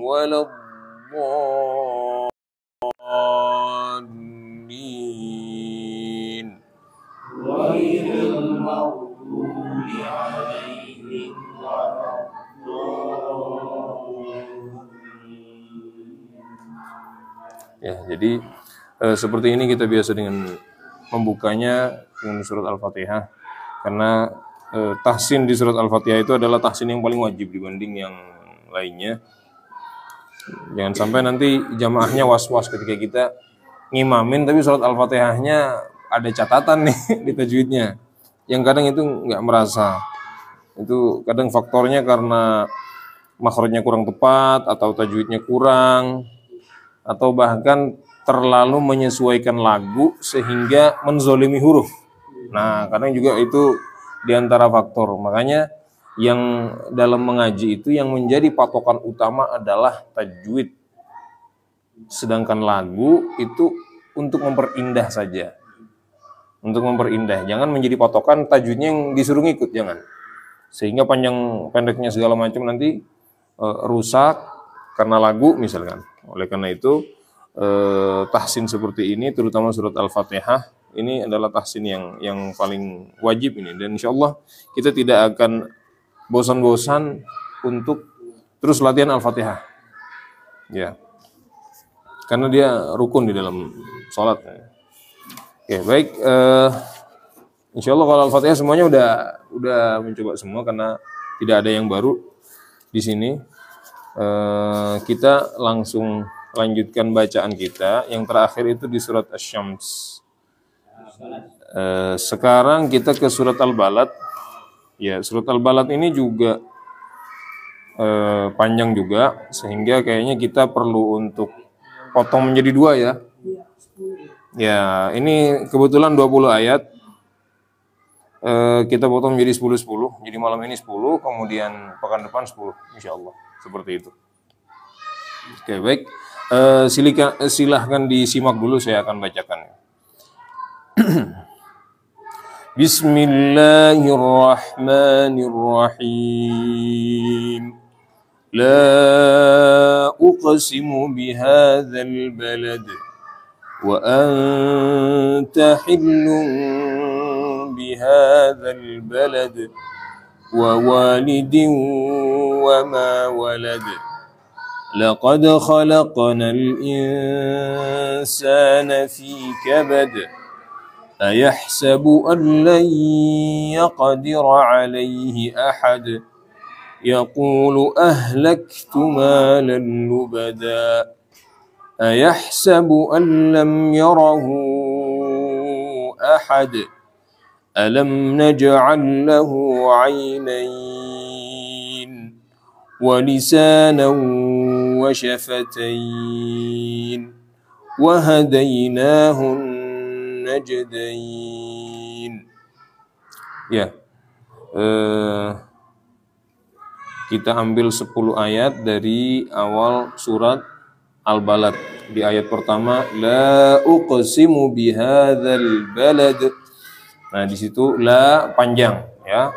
ولا الضالين غير المغضوب عليهم ولا الضالين. Ya, jadi seperti ini kita biasa dengan membukanya dengan surat Al-Fatihah, karena tahsin di surat Al-Fatihah itu adalah tahsin yang paling wajib dibanding yang lainnya. Jangan sampai nanti jamaahnya was-was ketika kita ngimamin tapi surat Al-Fatihahnya ada catatan nih di tajwidnya, yang kadang itu nggak merasa. Itu kadang faktornya karena makhrajnya kurang tepat, atau tajwidnya kurang, atau bahkan terlalu menyesuaikan lagu sehingga menzolimi huruf. Nah, kadang juga itu diantara faktor. Makanya yang dalam mengaji itu yang menjadi patokan utama adalah tajwid. Sedangkan lagu itu untuk memperindah saja. Untuk memperindah. Jangan menjadi patokan tajwidnya yang disuruh ngikut, jangan. Sehingga panjang pendeknya segala macam nanti rusak karena lagu misalkan. Oleh karena itu tahsin seperti ini, terutama surat Al-Fatihah, ini adalah tahsin yang paling wajib ini, dan insya Allah kita tidak akan bosan-bosan untuk terus latihan Al-Fatihah, ya, karena dia rukun di dalam sholat. Oke, baik, insya Allah kalau Al-Fatihah semuanya udah mencoba semua, karena tidak ada yang baru di sini. Kita langsung lanjutkan bacaan kita. Yang terakhir itu di surat Asy-Syams. Sekarang kita ke surat Al-Balad. Ya, surat Al-Balad ini juga panjang juga, sehingga kayaknya kita perlu untuk potong menjadi dua ya. Ya, ini kebetulan 20 ayat. Kita potong menjadi 10-10. Jadi malam ini 10, kemudian pekan depan 10, insya Allah. Seperti itu. Oke, baik. Silahkan disimak dulu, saya akan bacakan. Bismillahirrahmanirrahim. La uqsimu bihadzal balad wa anta hillun bihadzal balad wa walidin wa ma walad. لقد خلقنا الإنسان في كبد أيحسب أن لن يقدر عليه أحد يقول أهلكت مالا لبدا أيحسب أن لم يره أحد ألم نجعل له عينين ولسانا وشفتين وهديناه النجدين. Ya, kita ambil 10 ayat dari awal surat Al-Balad. Di ayat pertama, la uqsimu bihadzal balad. Nah, di situ la panjang ya.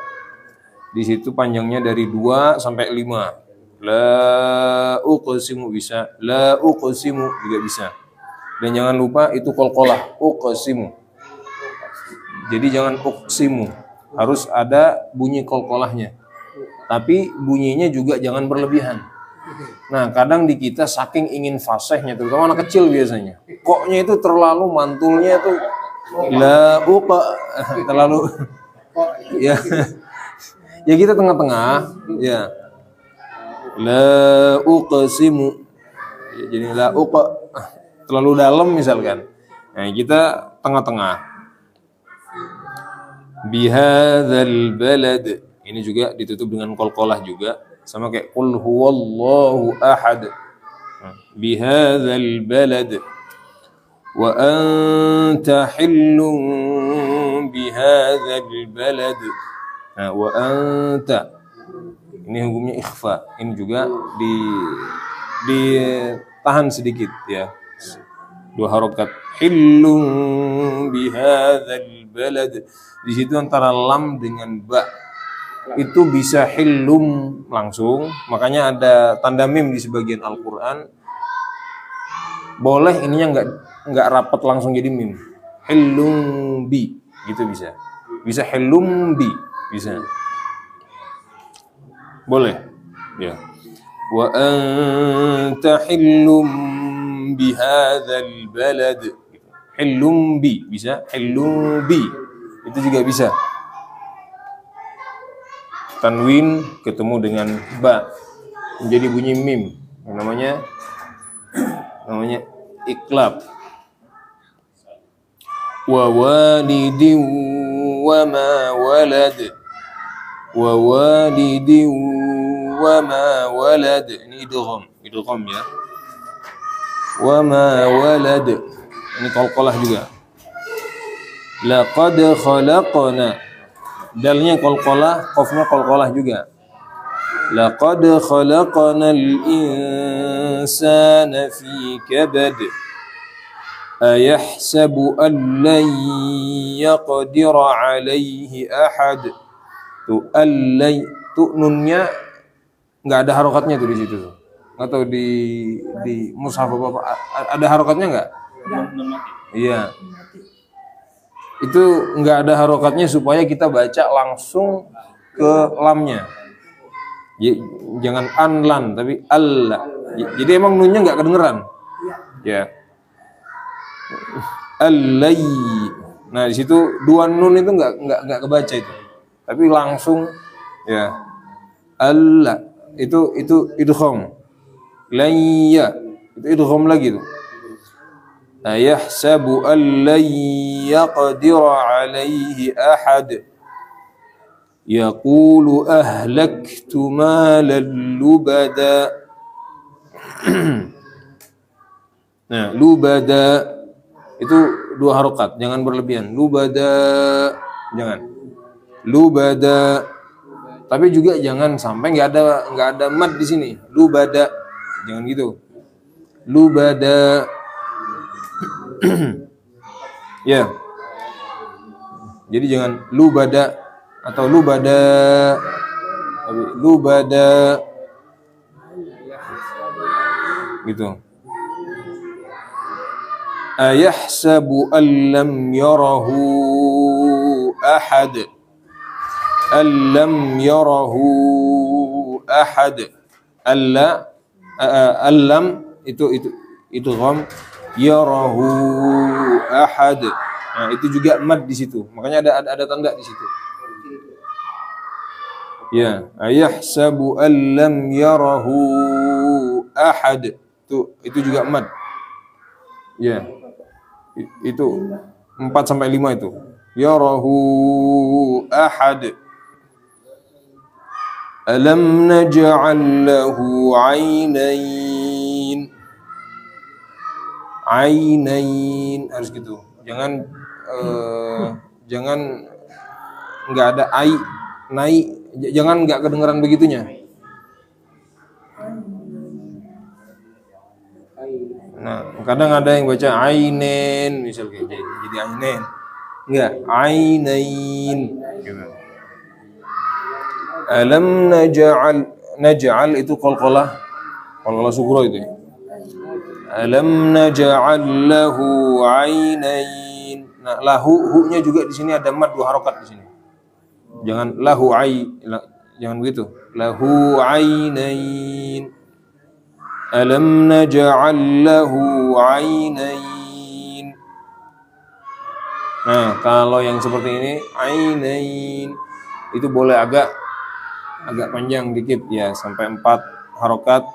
Di situ panjangnya dari 2 sampai 5. La uqsimu bisa, la uqsimu juga bisa. Dan jangan lupa itu qalqalah, uqsimu. Jadi jangan uqsimu, harus ada bunyi qalqalahnya. Tapi bunyinya juga jangan berlebihan. Nah, kadang di kita saking ingin fasihnya, terutama anak kecil biasanya, koknya itu terlalu mantulnya tuh la uqa, terlalu ya. Ya kita tengah-tengah, ya. La uqsimu. Ya, jadi la uqa terlalu dalam misalkan. Nah, kita tengah-tengah. Bihadzal balad. Ini juga ditutup dengan qalqalah juga, sama kayak qul huwallahu ahad. Bihadzal balad. Wa anta hillun bihadzal balad. Nah, wa anta, ini hukumnya ikhfa. Ini juga ditahan sedikit ya. 2 harokat. Hillun bihadzal balad. Di situ antara lam dengan ba. itu bisa hillum langsung, makanya ada tanda mim di sebagian Al-Qur'an. Boleh ininya enggak rapat langsung jadi mim. Hillum bi, gitu bisa. Bisa hillum bi, bisa. Boleh. Ya. Wa anta hillum bihadzal balad. Hillum bi, bisa. Hillum bi. Itu juga bisa. Tanwin ketemu dengan ba menjadi bunyi mim, namanya iklab. Wa walidin wa ma walad, wa walidin wa ma walad, ini idgham ya. Wa ma walad, ini qalqalah juga. Laqad khalaqna, dalnya qalqalah, qafnya qalqalah juga. Laqad khalaqnal insana fi kabad. Ayahsabu an lan yaqdira alaihi ahad. Tuh allai, tuh nunnya enggak ada harokatnya tuh di situ tuh. Atau di mushaf Bapak ada harokatnya enggak? Iya. Itu enggak ada harokatnya supaya kita baca langsung ke lamnya. Jangan anlan tapi alla. Jadi emang nunnya enggak kedengeran. Ya. Allai. Nah, di situ dua nun itu enggak kebaca itu. Tapi langsung ya. Alla itu idgham. Layya itu idgham lagi tuh. Ayahsabu an lan yaqdira alaihi ahad. Yaqulu ahlaktu malan lubada. Nah, lubada itu dua harokat, jangan berlebihan. Lubada, jangan. Lubada. Tapi juga jangan sampai nggak ada mad di sini. Lubada, jangan gitu. Lubada. Ya. Jadi jangan lubada atau lubada. Tapi lubada. Gitu. Ayahsabu an lam yarahu ahad. Allam yarahu ahad. Allam itu idgham, yarahu ahad. Nah, itu juga mad di situ. Makanya ada tanda di situ. Ya, ayahsabu an lam yarahu ahad. Itu juga mad. Ya. Itu 4 sampai 5 itu. Yarahu ahad. Alam naj'al lahu 'ainain. Ainain harus gitu. Jangan enggak ada ai naik, jangan enggak kedengaran begitunya. Nah, kadang ada yang baca ainen misalnya jadi ainen. Enggak, ainain gitu. Alam naj'al itu qalqalah sughra itu. Alam naj'al lahu 'ainain. Nah, lahu hu-nya juga di sini ada mad 2 harokat di sini. Jangan lahu jangan begitu. Lahu 'ainain. Alam naj'al lahu 'ainain. Nah, kalau yang seperti ini ainain itu boleh agak panjang dikit ya, sampai 4 harokat.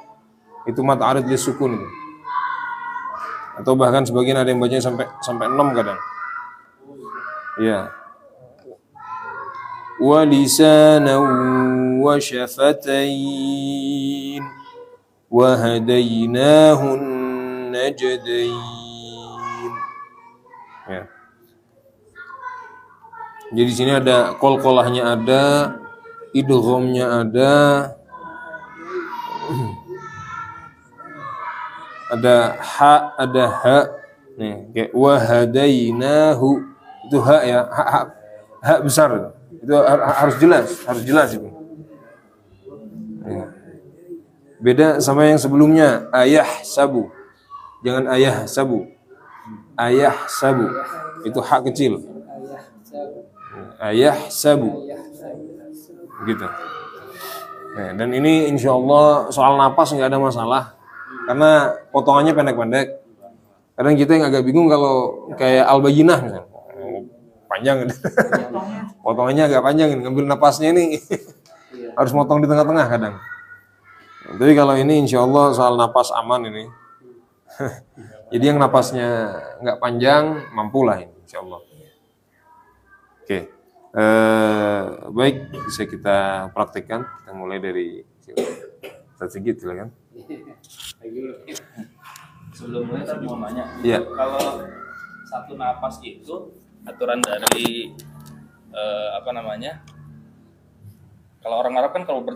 Itu mad arid li sukun. Atau bahkan sebagian ada yang bacanya sampai 6 kadang. Ya. Wa lisanan wa syafatain wa hadainahun najdain. Ya. Jadi di sini ada qalqalahnya, ada idghamnya, ada ha, ada ha. Nih, kayak wahadainahu itu ha ya, ha besar. Itu harus jelas itu. Ya. Beda sama yang sebelumnya, ayah sabu. Jangan ayah sabu. Ayah sabu. Itu hak kecil. Ayah sabu. Gitu. Nah, dan ini insya Allah soal napas nggak ada masalah. Karena potongannya pendek-pendek. Kadang kita yang agak bingung kalau kayak Al-Bayyinah misalnya. Panjang. Potongannya agak panjang. Ngambil napasnya ini harus motong di tengah-tengah kadang. Tapi kalau ini insya Allah soal napas aman ini. Jadi yang napasnya nggak panjang, mampulah ini insya Allah. Oke. Baik, bisa kita praktikkan. Kita mulai dari sedikit silakan. Sebelumnya saya mau nanya, Iya. kalau satu napas itu aturan dari kalau orang Arab kan kalau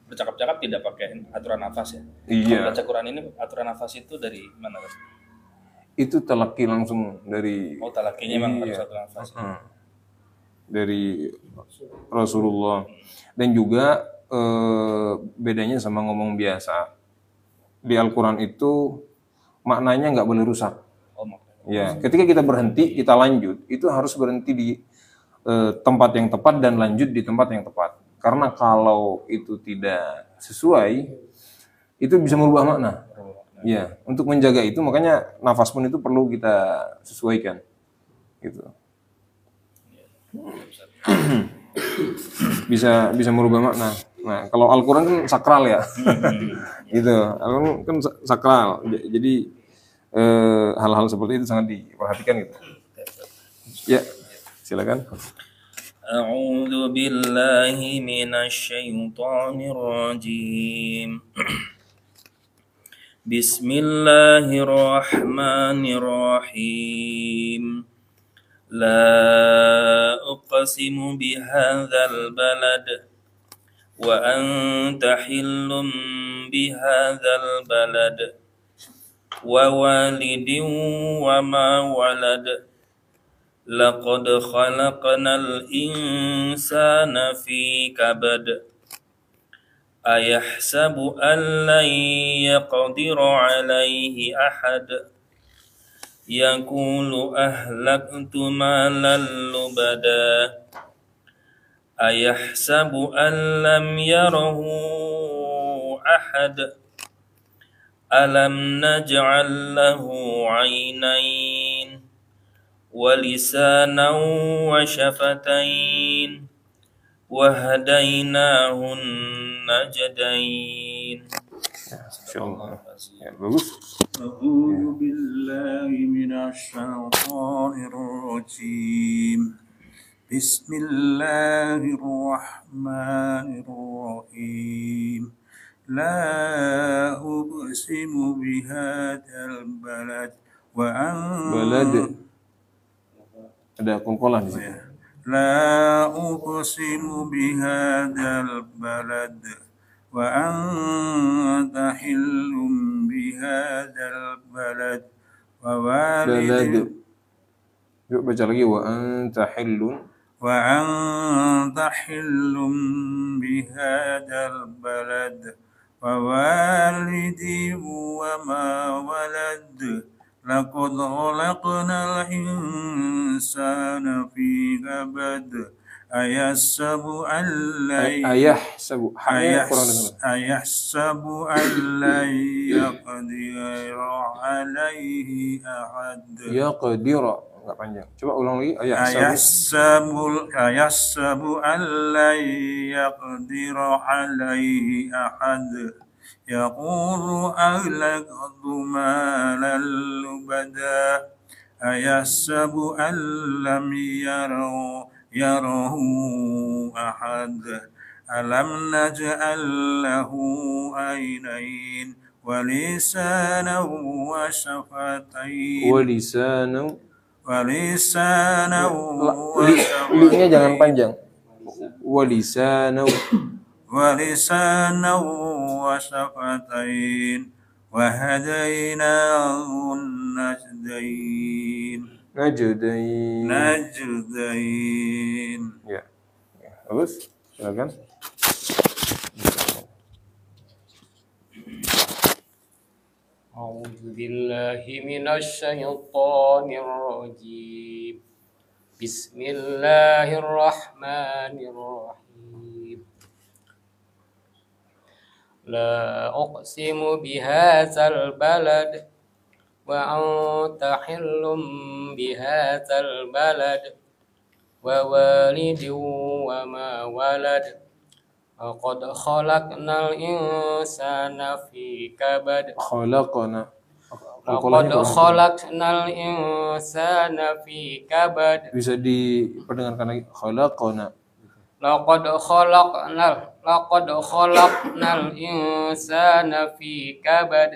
bercakap-cakap tidak pakai aturan nafas ya. Iya. Kalau baca Quran ini aturan nafas itu dari mana? Itu telaki langsung dari Talakinya memang harus satu nafas. Dari Rasulullah. Dan juga bedanya sama ngomong biasa. Di Al-Quran itu maknanya nggak boleh rusak. Ya, ketika kita berhenti, kita lanjut, itu harus berhenti di tempat yang tepat dan lanjut di tempat yang tepat. Karena kalau itu tidak sesuai, itu bisa merubah makna. Ya, untuk menjaga itu makanya nafas pun itu perlu kita sesuaikan. Gitu. bisa merubah makna. Nah, kalau Al-Quran kan sakral ya. Gitu. Al-Quran kan sakral. Jadi hal-hal seperti itu sangat diperhatikan gitu. Ya, silakan. A'udzu billahi minasyaitonir rajim. Bismillahirrahmanirrahim. La uqsimu bihadzal balad wa anta hillum bihadzal balad wa walidin wa ma walad. Laqad khalaqnal insana fi kabad. Ayahsabu an lan yaqdira alaihi ahad. Yaqulu ahlaktu malan lubada. Ayahsabu an lam yarahu ahad. Alam naj'al lahu 'ainain wa lisanan wa syafatain wa hadainahun najdain. Insyaallah. Ya, bagus. A'udzu billahi minasy syaithanir rajim. Bismillahirrahmanirrahim. La uqsimu bihadzal balad wa Balad. Ada qalqalah di situ. La uqsimu bihadzal balad wa anta hillum bihadzal balad wa Balad. Yuk baca lagi wa anta hillun. wa anta hillum bihadzal balad wa walidi wa ma walad. Laqad khalaqnal insana fi kabad. Ayahsabu an Ayahsabu. ayahsabu an la yaqdira alaihi ahad. Yaqdira. Enggak panjang. Coba ulang lagi. Ayahsabu an la yaqdira alaihi ahad. Yaqulu ahlaktu malan lubada. Ayahsabu an lam yarahu ahad. Alam naj'al lahu ainain wa lisanan wa syafatain. Linya jangan panjang. Walisanu wa syafatain wa hadainahun najdain. najdain. Najdain. Ya. bagus. Silakan. أعوذ بالله من الشيطان الرجيم بسم الله الرحمن الرحيم لا أقسم بهذا البلد وأنت حل بهذا البلد ووالد وما ولد لقد خلقنا الإنسان في كبد Khalaqana. لقد خلقنا الإنسان في كبد Bisa diperdengarkan lagi. Khalaqana. لقد خلقنا الإنسان في كبد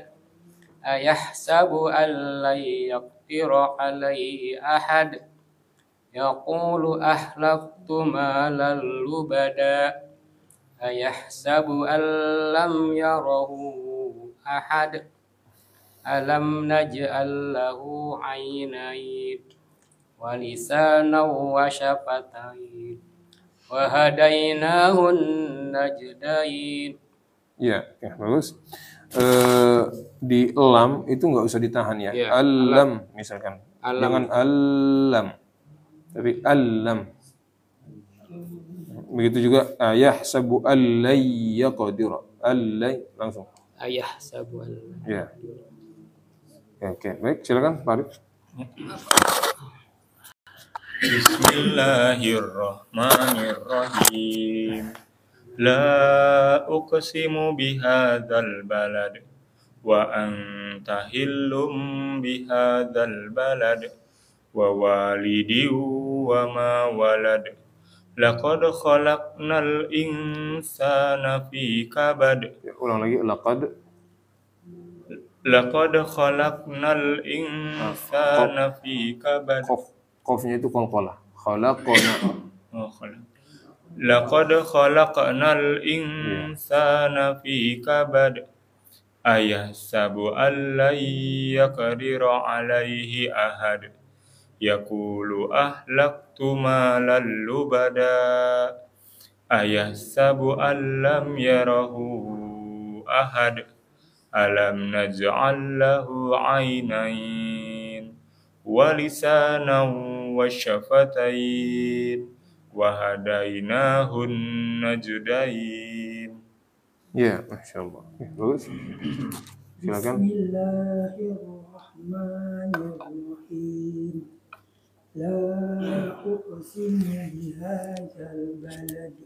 أيحسب أن لن يقدر عليه أحد يقول أهلكت مالا لبدا أيحسب أن لم يره أحد ألم نجعل له عينين ولسانا وشفتين وهديناه النجدين. Ya, ya bagus. Di lam itu nggak usah ditahan ya. Ya, Alam misalkan. Alam. Jangan alam. Tapi alam. Begitu juga yahsabu allay yaqdira. Allay langsung. أيحسب أن Ya. Oke, baik, silakan Pak Arif. Bismillahirrahmanirrahim. La uqsimu bihadzal balad wa anta hillum bihadzal balad wa walidin wa ma walad. Laqad khalaqnal insana fi kabad. Ya, ulang lagi Laqad khalaqnal insana fi kabad. Qafnya itu qalqalah. Khalaqana. Laqad khalaqnal insana fi kabad. Ayahsabu an lan yaqdira alaihi ahad. Yaqulu ahlaktu malan lubada. Ayahsabu an lam yarahu ahad. Alam naj'al lahu 'ainain wa lisanan wa syafatayn wa hadainahu najdain. Ya, masyaallah. Ya, bagus. Silakan. Bismillahirrahmanirrahim. La uqsimu bihadzal balad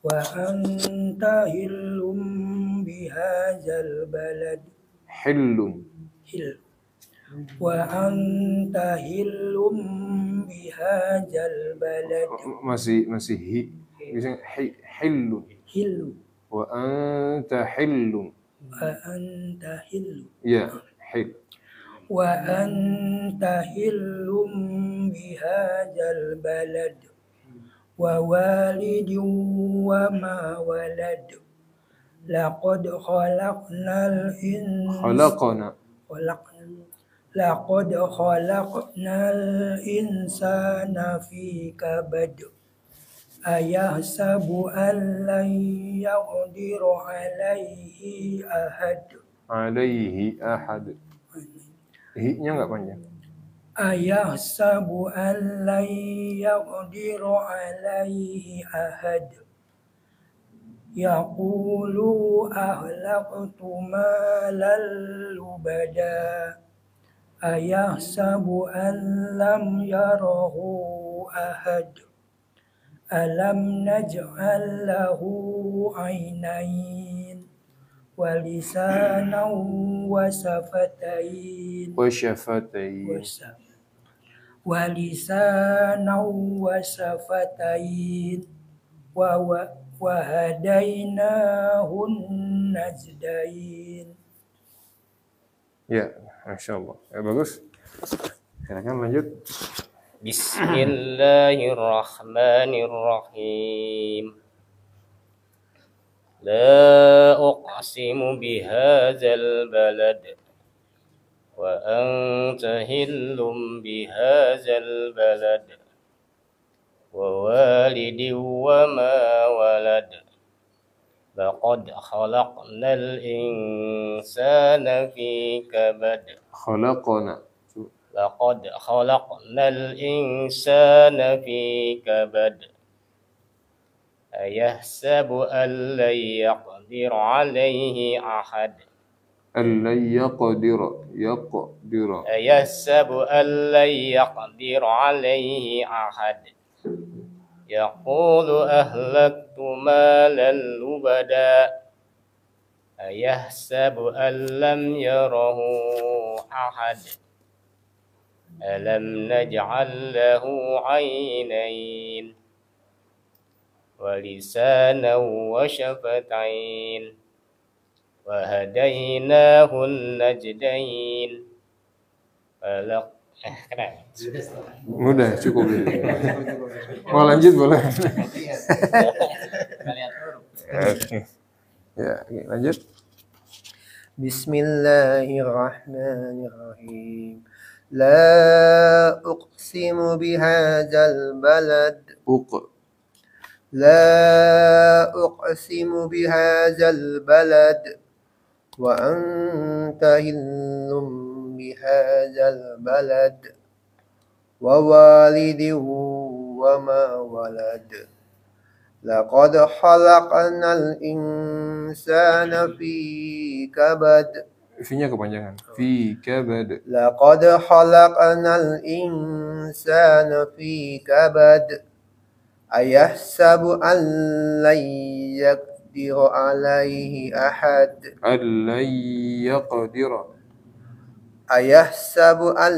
wa anta hillum bihadzal balad Hillun. wa anta hillum bihadzal balad Masih hi. Bisa hillun. hillu Wa anta hillun. wa anta hillu Ya, hil. wa anta hillum bihadzal balad wa walidin wa ma walad laqad khalaqnal Khalaqana. laqad khalaqnal insana fi kabad ayahsabu an lan yaqdiru alaihi ahad Alaihi ahad. Hi-nya enggak panjang. ayahsabu an lan yaqdiru alaihi ahad yaqulu ahlaqtu malan lubada ayahsabu an lam yarahu ahad alam naj'al lahu 'ainain wa lisanan wa shafatayn Wa syafatayn. wa lisanan wa shafatayn wa hadainahu najdain. Ya, masyaallah. Ya, bagus. Silakan lanjut. Bismillahirrahmanirrahim. La uqsimu bihadzal balad wa anta hillum bihadzal balad ووالد وما ولد لقد خلقنا الإنسان في كبد Khalaqana. لقد خلقنا الإنسان في كبد أيحسب أن لن يقدر عليه أحد Allai yaqdira. أيحسب أن لن يقدر عليه أحد يقول أهلكت مالا لبدا أيحسب أن لم يره أحد ألم نجعل له عينين ولسانا وشفتين وهديناه النجدين Mudah, cukup. Mau lanjut boleh? Oke. Ya, oke, lanjut. Bismillahirrahmanirrahim. La uqsimu bihadzal balad. La uqsimu bihadzal balad. Wa anta hillum bihadzal balad. Wa walidin wa ma walad. Laqad khalaqnal insana fi kabad. V-nya kepanjangan. Fi kabad. Laqad khalaqnal insana fi kabad. Ayahsabu an lan yaqdiru alaihi ahad. Allai yaqdira. Ayahsabu an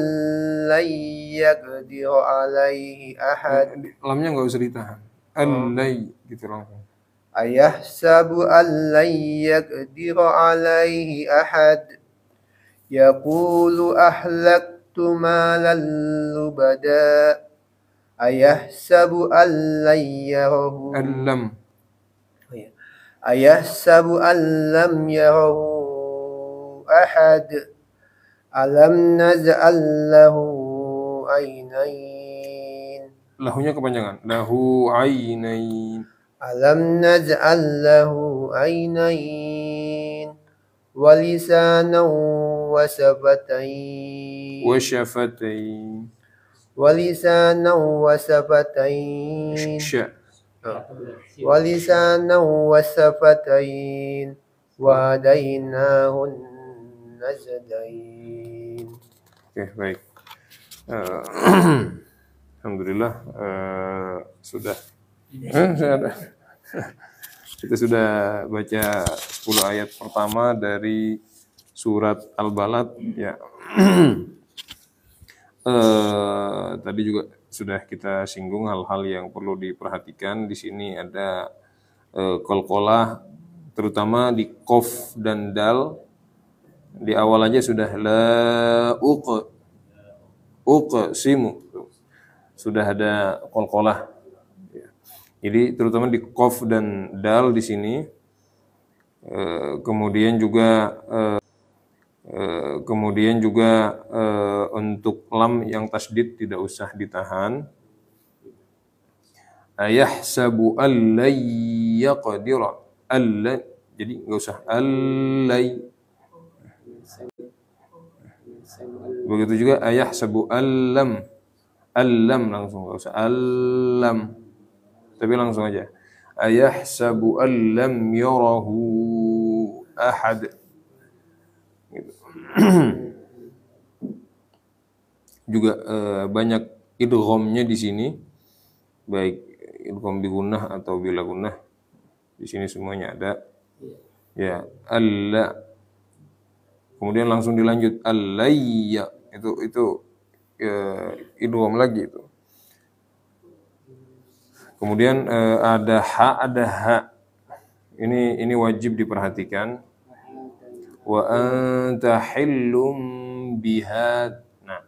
lan yaqdiru alaihi ahad. Lamnya nggak usah ditahan. Allai gitu langsung. Ayahsabu an lan yaqdiru alaihi ahad. Yaqulu ahlaktu malan lubada. Ayahsabu an lan yarahu. Allam. Ayahsabu an lam yarahu ahad. Alam naj'al lahu aynain. Lahunya kepanjangan. Lahu ainain. Alam naj'al lahu aynain. Walisanan wa shafatain. Wa syafatain. Walisanan wa shafatain. Walisanan wa shafatain. Wa hadainahun najdain. Oke, baik. Alhamdulillah sudah. Kita sudah baca 10 ayat pertama dari surat Al-Balad ya. Tadi juga sudah kita singgung hal-hal yang perlu diperhatikan. Di sini ada qalqalah terutama di qaf dan dal. Di awal aja sudah la uqsimu. Sudah ada qalqalah. Jadi terutama di qaf dan dal di sini, kemudian juga untuk lam yang tasdid tidak usah ditahan. Ayahsabu allai yaqdira. Jadi nggak usah allai. Begitu juga ayahsabu allam langsung, nggak usah allam. Tapi langsung aja. Ayahsabu allam yarahu ahad. Gitu. Juga banyak idghamnya di sini. Baik idgham bi gunnah atau bila gunnah. Di sini semuanya ada. Ya, alla. Kemudian langsung dilanjut allayya. Itu idgham lagi itu. Kemudian ada ha. Ini wajib diperhatikan. Wa anta hillum bihad. Nah,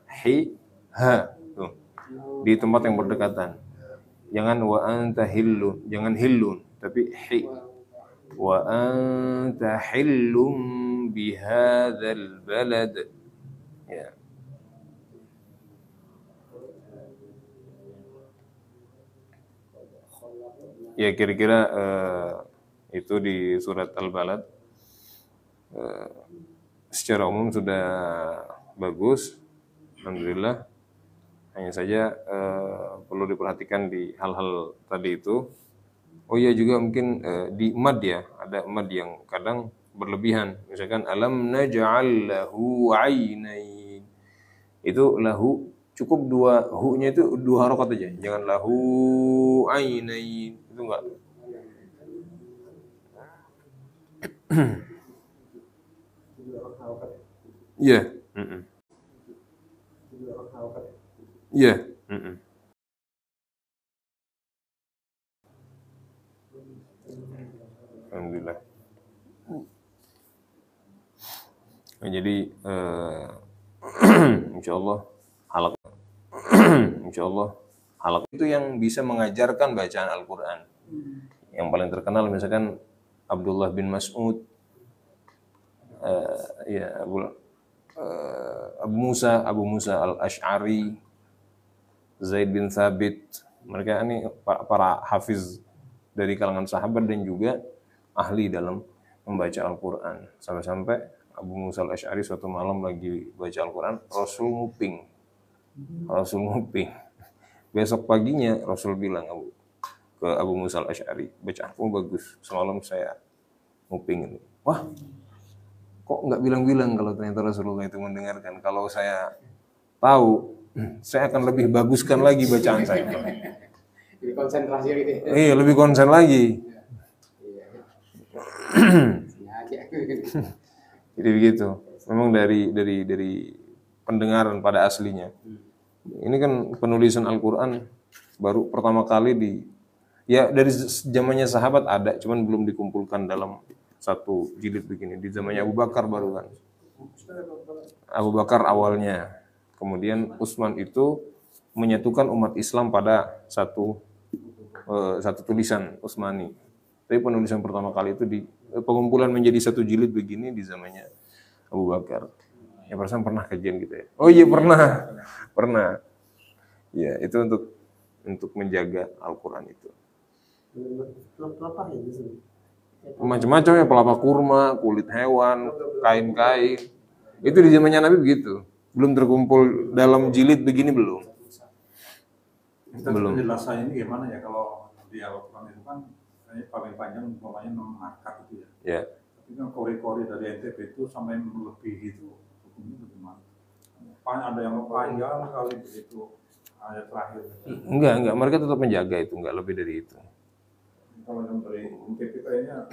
ha. Tuh. Di tempat yang berdekatan. Jangan wa anta hillun, jangan hillun, tapi hi. Wa anta hillum bihadzal balad. Ya. ya kira-kira itu di surat Al-Balad secara umum sudah bagus, alhamdulillah. Hanya saja perlu diperhatikan di hal-hal tadi itu. Oh iya juga mungkin di mad ya, ada mad yang kadang berlebihan. Misalkan alam naj'al lahu 'ainain. Itu lahu cukup dua hu-nya itu 2 harokat aja. Jangan lahu 'ainain. Itu enggak. Iya. Iya. Alhamdulillah. Nah, jadi insyaallah halaq itu yang bisa mengajarkan bacaan Al-Qur'an. Yang paling terkenal misalkan Abdullah bin Mas'ud, Abu Musa Al-Asy'ari, Zaid bin Thabit. Mereka ini para hafiz dari kalangan sahabat dan juga ahli dalam membaca Al-Quran. Sampai-sampai Abu Musa Al-Asy'ari suatu malam lagi baca Al-Quran, Rasul nguping. Besok paginya Rasul bilang ke Abu Musa Al-Asy'ari, bacaanmu bagus, semalam saya nguping. Wah, kok nggak bilang-bilang kalau ternyata Rasulullah itu mendengarkan. Kalau saya tahu, saya akan lebih baguskan lagi bacaan saya. Jadi konsentrasi gitu. Iya, lebih konsen lagi. Jadi begitu. Memang dari pendengaran pada aslinya. Ini kan penulisan Al-Quran baru pertama kali dari zamannya sahabat ada, cuman belum dikumpulkan dalam satu jilid begini. Di zamannya Abu Bakar baru kan. Abu Bakar awalnya. Kemudian Utsman itu menyatukan umat Islam pada satu tulisan Utsmani. Tapi penulisan pertama kali itu pengumpulan menjadi satu jilid begini di zamannya Abu Bakar. Ya perasaan pernah kajian gitu ya. Oh iya pernah. Ya itu untuk menjaga Al-Quran itu. Macam-macam ya, pelapa kurma, kulit hewan, kain-kain. Itu di zamannya Nabi begitu. Belum terkumpul dalam jilid begini belum. Penjelasan ini gimana ya kalau di Al-Quran itu kan paling panjang umpamanya 6 akad itu ya. Ya. Tapi kan kori-kori dari NTB itu sampai melebihi itu. Hukumnya bagaimana? Ada yang panjang kali begitu ayat terakhir. Enggak, mereka tetap menjaga itu, enggak lebih dari itu. Kalau yang dari NTB kayaknya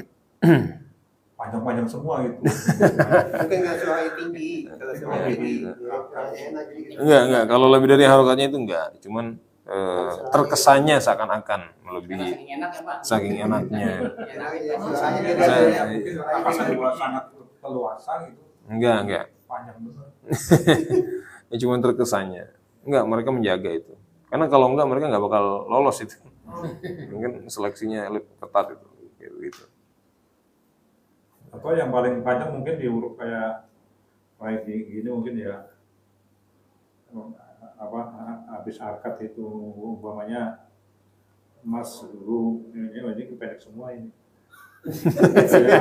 panjang-panjang semua gitu. Mungkin nggak suara tinggi, kalau suara tinggi enak gitu. Enggak, kalau lebih dari harokatnya itu enggak, cuman terkesannya seakan-akan melebihi saking enaknya. Apakah juga sangat leluasa gitu? Enggak. Panjang benar. Ya cuman terkesannya. Enggak, mereka menjaga itu. Karena kalau enggak mereka enggak bakal lolos itu. Mungkin seleksinya lebih ketat itu gitu. Atau yang paling panjang mungkin di huruf kayak gini mungkin ya habis akad itu umpamanya mas lu ini pendek semua ini. Akhirnya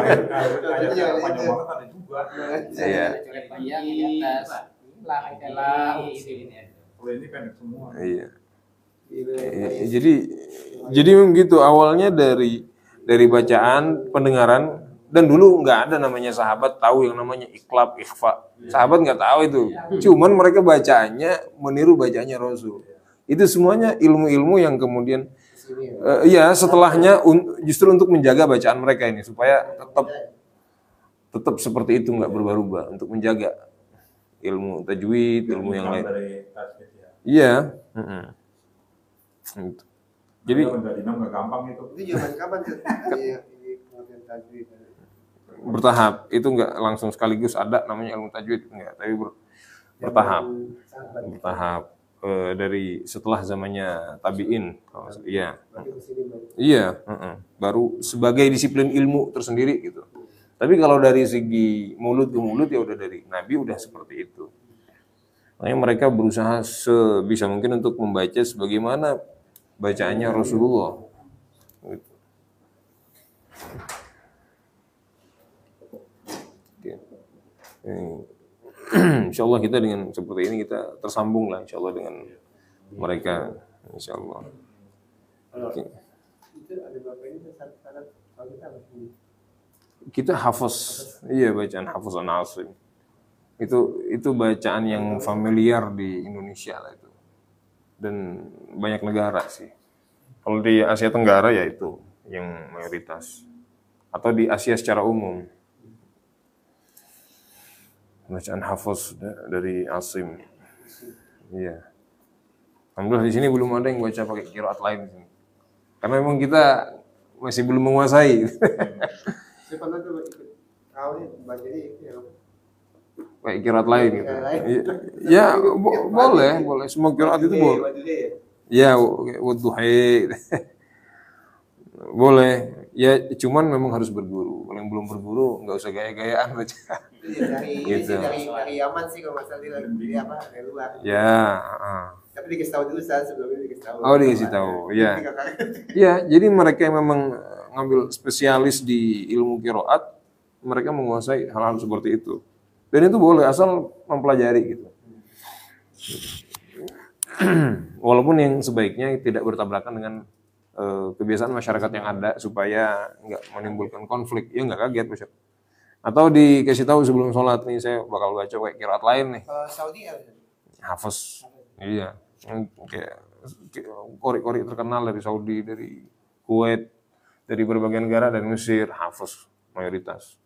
panjang banget ada juga. Iya. Kalau ini pendek semua. Iya. Jadi begitu awalnya dari bacaan, pendengaran. Dan dulu nggak ada namanya sahabat tahu yang namanya iklab, ikhfa. Sahabat nggak tahu itu. Cuman mereka bacaannya meniru bacaannya Rasul. Itu semuanya ilmu-ilmu yang kemudian setelahnya justru untuk menjaga bacaan mereka ini supaya tetap seperti itu, nggak berubah-ubah, untuk menjaga ilmu tajwid, ilmu yang lain. Iya. Jadi nggak gampang itu. Itu zaman kapan tuh? Pengertian tajwid. Bertahap, itu enggak langsung sekaligus ada namanya ilmu tajwid, enggak, tapi bertahap. Dari setelah zamannya tabi'in, baru sebagai disiplin ilmu tersendiri gitu. Tapi kalau dari segi mulut ke mulut ya udah dari Nabi udah seperti itu. Makanya mereka berusaha sebisa mungkin untuk membaca sebagaimana bacaannya Rasulullah. Gitu. Oke. Insya Allah kita dengan seperti ini kita tersambung lah Insya Allah dengan mereka Insya Allah. Oke. Itu ada berapa ini syarat kalau kita harus Kita hafaz, iya bacaan hafaz an-Asim. Itu bacaan yang familiar di Indonesia lah itu. Dan banyak negara sih. Kalau di Asia Tenggara ya itu yang mayoritas. Atau di Asia secara umum. Bacaan hafaz dari Asim. Iya. Alhamdulillah di sini belum ada yang baca pakai qiraat lain di sini. Karena memang kita masih belum menguasai. Saya pernah tuh ikut tahu nih bacanya itu ya. Kayak qiraat lain gitu. Ya, boleh. Semua qiraat itu boleh. Ya, wadduhi. Boleh. Ya, cuman memang harus berguru. Kalau yang belum berguru nggak usah gaya-gayaan baca. Gitu. Dari Yaman sih kalau masalah dari apa? Dari luar. Ya, Tapi dikasih tahu dulu saat sebelumnya dikasih tahu. Oh, dikasih tahu. Ya. Ya, jadi mereka yang memang ngambil spesialis di ilmu qiraat, mereka menguasai hal-hal seperti itu. Dan itu boleh asal mempelajari gitu. Walaupun yang sebaiknya tidak bertabrakan dengan kebiasaan masyarakat yang ada supaya nggak menimbulkan konflik. Ya nggak kaget Mas. Atau dikasih tahu sebelum sholat nih saya bakal baca kayak qiraat lain nih. Kalau Saudi apa? Hafaz. Iya. Kayak kori-kori terkenal dari Saudi, dari Kuwait, dari berbagai negara dan Mesir, hafaz mayoritas.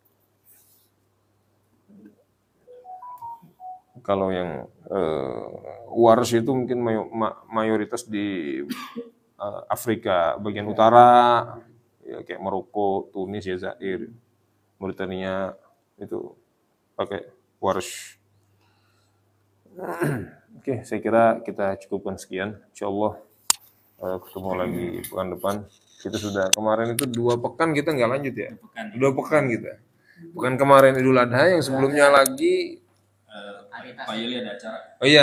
Kalau yang waras itu mungkin mayoritas di Afrika bagian utara, ya kayak Maroko, Tunis, Jazair, Mauritania itu pakai waras. Oke, saya kira kita cukupkan sekian. Insyaallah ketemu lagi pekan depan. Kita sudah kemarin itu 2 pekan kita nggak lanjut ya. 2 pekan kita. Bukan kemarin Idul Adha yang sebelumnya lagi. Pak Yuli ada acara. Oh iya.